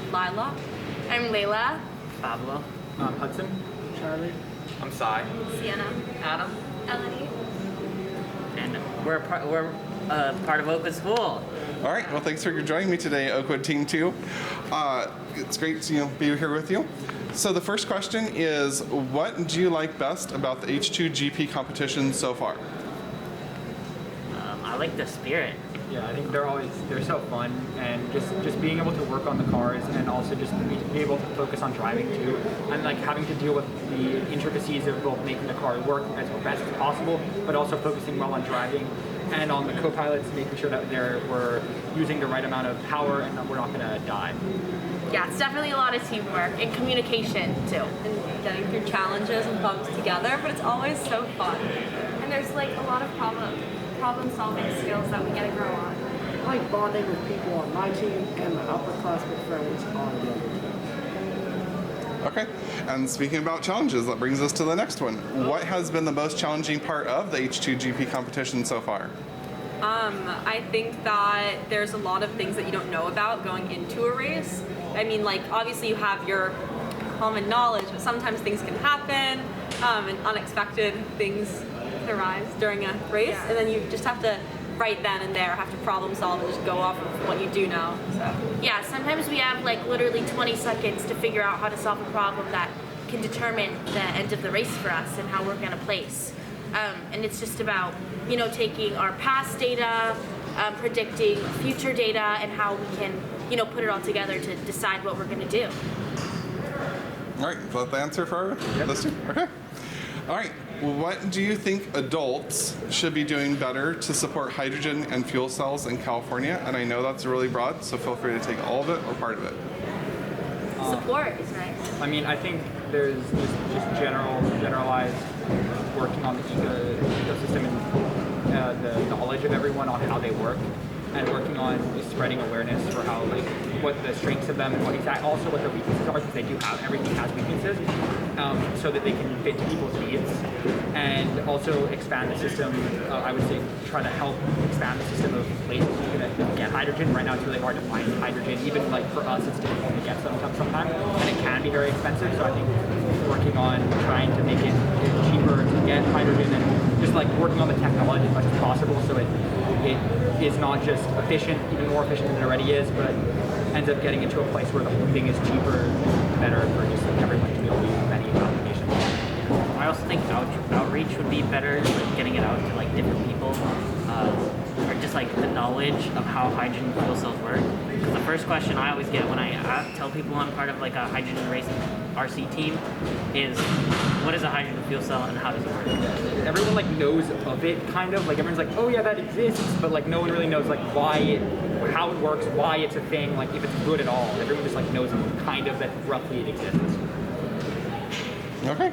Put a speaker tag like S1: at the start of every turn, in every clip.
S1: Lila.
S2: I'm Layla.
S3: Pablo.
S4: Hudson.
S5: Charlie.
S6: I'm Sai.
S2: Sienna.
S3: Adam.
S2: Elodie.
S3: And we're part of Oakwood School.
S7: All right, well, thanks for joining me today, Oakwood Team 2. It's great to be here with you. So the first question is, what do you like best about the H2 GP competition so far?
S3: I like the spirit.
S4: Yeah, I think they're so fun, and just being able to work on the cars and also just be able to focus on driving too, and like having to deal with the intricacies of both making the car work as best as possible, but also focusing well on driving and on the co-pilots, making sure that we're using the right amount of power and that we're not going to die.
S2: Yeah, it's definitely a lot of teamwork and communication too.
S1: And getting through challenges and problems together, but it's always so fun.
S8: And there's like a lot of problem solving skills that we get to grow on.
S5: I like bonding with people on my team and my upperclassmen friends on the other team.
S7: Okay, and speaking about challenges, that brings us to the next one. What has been the most challenging part of the H2 GP competition so far?
S1: I think that there's a lot of things that you don't know about going into a race. I mean, like, obviously you have your common knowledge, but sometimes things can happen, and unexpected things can arise during a race, and then you just have to, right then and there, have to problem solve and just go off of what you do know. So
S2: Yeah, sometimes we have like literally 20 seconds to figure out how to solve a problem that can determine the end of the race for us and how we're going to place. And it's just about, taking our past data, predicting future data, and how we can, put it all together to decide what we're going to do.
S7: All right, is that the answer for this two? Okay. All right, what do you think adults should be doing better to support hydrogen and fuel cells in California? And I know that's really broad, so feel free to take all of it or part of it.
S2: Support is nice.
S4: I mean, I think there's just generalized working on the ecosystem and the knowledge of everyone on how they work, and working on just spreading awareness for how, like, what the strengths of them and also what their weaknesses are, because they do have, everything has weaknesses, so that they can fit to people's needs, and also expand the system. I would say try to help expand the system of places you can get hydrogen. Right now it's really hard to find hydrogen. Even like for us, it's difficult to get sometimes, and it can be very expensive. So I think working on trying to make it cheaper to get hydrogen, and just like working on the technology as much as possible, so it is not just efficient, even more efficient than it already is, but ends up getting into a place where the whole thing is cheaper, better for just like everyone to be able to use many applications.
S3: I also think outreach would be better, like getting it out to like different people, or just like the knowledge of how hydrogen fuel cells work. Because the first question I always get when I tell people I'm part of like a hydrogen racing RC team is, what is a hydrogen fuel cell and how does it work?
S4: Everyone like knows of it, kind of. Like everyone's like, oh yeah, that exists, but like no one really knows like how it works, why it's a thing, like if it's good at all. Everyone just like knows kind of that roughly it exists.
S7: Okay.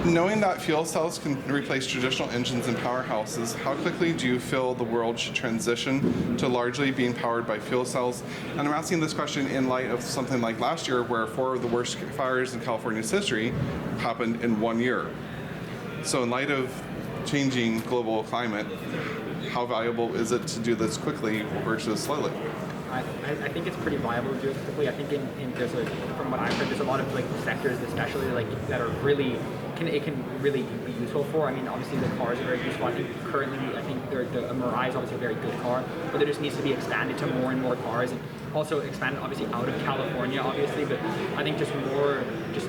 S7: Knowing that fuel cells can replace traditional engines and powerhouses, how quickly do you feel the world should transition to largely being powered by fuel cells? And I'm asking this question in light of something like last year, where 4 of the worst fires in California's history happened in 1 year. So in light of changing global climate, how valuable is it to do this quickly versus slowly?
S4: I think it's pretty viable to do it quickly. I think from what I've heard, there's a lot of like sectors, especially like that are really it can really be useful for. I mean, obviously the cars are very useful. I think currently, the Mirai is obviously a very good car, but there just needs to be expanded to more and more cars, and also expanded obviously out of California, obviously. But I think just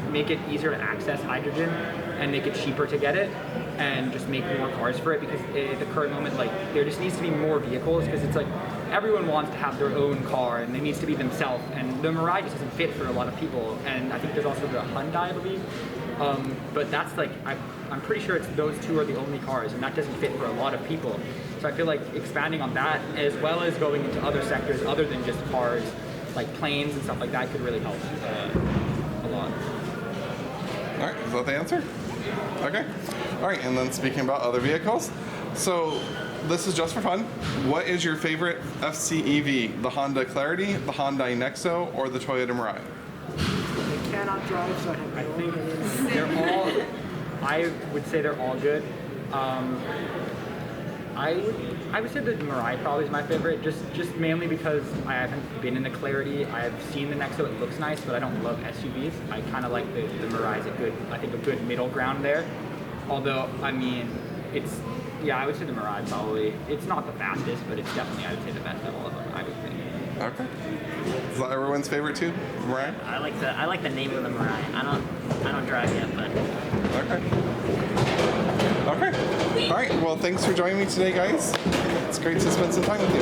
S4: make it easier to access hydrogen and make it cheaper to get it, and just make more cars for it, because at the current moment, like, there just needs to be more vehicles, because it's like everyone wants to have their own car and it needs to be themselves, and the Mirai just doesn't fit for a lot of people. And I think there's also the Hyundai, I believe, but that's like, I'm pretty sure those two are the only cars, and that doesn't fit for a lot of people. So I feel like expanding on that, as well as going into other sectors other than just cars, like planes and stuff like that, could really help a lot.
S7: All right, is that the answer? Okay. All right, and then speaking about other vehicles, so this is just for fun. What is your favorite FCEV? The Honda Clarity, the Hyundai Nexo, or the Toyota Mirai?
S5: I cannot drive, so I think
S4: they're all, I would say they're all good. I would I would say the Mirai probably is my favorite, just mainly because I haven't been in the Clarity. I've seen the Nexo, it looks nice, but I don't love SUVs. I kind of like the Mirai is a good middle ground there. Although, I mean, I would say the Mirai probably. It's not the fastest, but it's definitely, I would say, the best of all of them, I would think.
S7: Okay. Is that everyone's favorite too? Mariah?
S3: I like the name of the Mirai. I don't drive yet, but
S7: Okay. Okay. All right. Well, thanks for joining me today, guys. It's great to spend some time with you.